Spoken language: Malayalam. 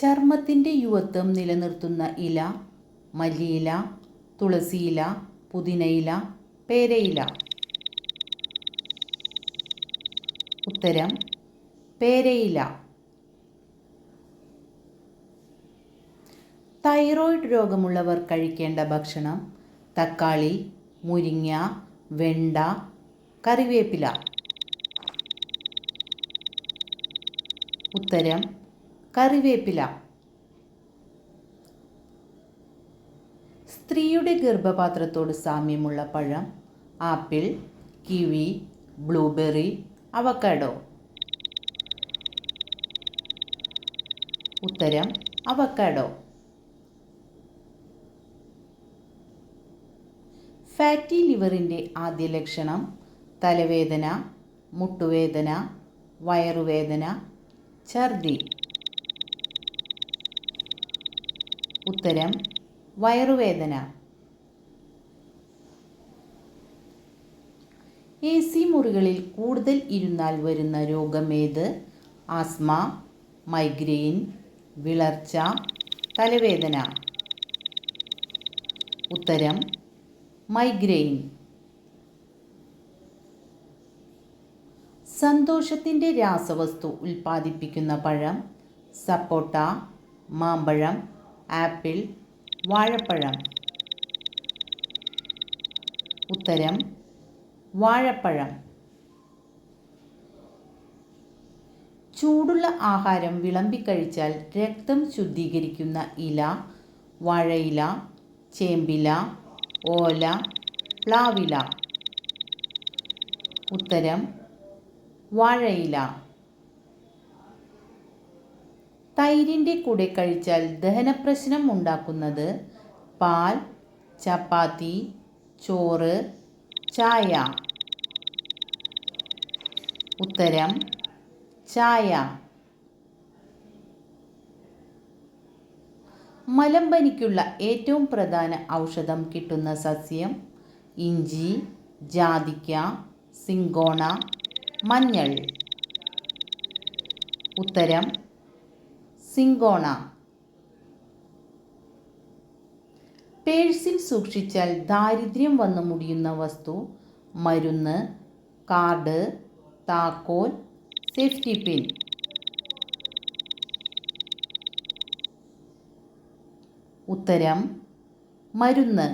ചർമ്മത്തിൻ്റെ യുവത്വം നിലനിർത്തുന്ന ഇല: മല്ലിയില, തുളസിയില, പുതിനയില, പേരയില. ഉത്തരം പേരയില. തൈറോയ്ഡ് രോഗമുള്ളവർ കഴിക്കേണ്ട ഭക്ഷണം: തക്കാളി, മുരിങ്ങ, വെണ്ട, കറിവേപ്പില. ഉത്തരം കറിവേപ്പില. സ്ത്രീയുടെ ഗർഭപാത്രത്തോട് സാമ്യമുള്ള പഴം: ആപ്പിൾ, കിവി, ബ്ലൂബെറി, അവക്കാഡോ. ഉത്തരം അവക്കാഡോ. ഫാറ്റി ലിവറിൻ്റെ ആദ്യ ലക്ഷണം: തലവേദന, മുട്ടുവേദന, വയറുവേദന, ഛർദി. ഉത്തരം വയറുവേദന. AC മുറികളിൽ കൂടുതൽ ഇരുന്നാൽ വരുന്ന രോഗമേത്? ആസ്മ, മൈഗ്രെയിൻ, വിളർച്ച, തലവേദന. ഉത്തരം മൈഗ്രെയിൻ. സന്തോഷത്തിൻ്റെ രാസവസ്തു ഉൽപ്പാദിപ്പിക്കുന്ന പഴം: സപ്പോട്ട, മാമ്പഴം, ആപ്പിൾ, വാഴപ്പഴം. ഉത്തരം വാഴപ്പഴം. ചൂടുള്ള ആഹാരം വിളമ്പിക്കഴിച്ചാൽ രക്തം ശുദ്ധീകരിക്കുന്ന ഇല: വാഴയില, ചേമ്പില, ഓല, പ്ലാവില. ഉത്തരം വാഴയില. തൈരിൻ്റെ കൂടെ കഴിച്ചാൽ ദഹനപ്രശ്നം ഉണ്ടാക്കുന്നത്: പാൽ, ചപ്പാത്തി, ചോറ്, ചായ. ഉത്തരം ചായ. മലമ്പനിക്കുള്ള ഏറ്റവും പ്രധാന ഔഷധം കിട്ടുന്ന സസ്യം: ഇഞ്ചി, ജാതിക്ക, സിങ്കോണ, മഞ്ഞൾ. ഉത്തരം സിങ്കോണ. പേഴ്സിൽ സൂക്ഷിച്ചാൽ ദാരിദ്ര്യം വന്നു മുടിയുന്ന വസ്തു: മരുന്ന്, കാർഡ്, താക്കോൽ, സേഫ്റ്റി പിൻ. ഉത്തരം മരുന്ന്.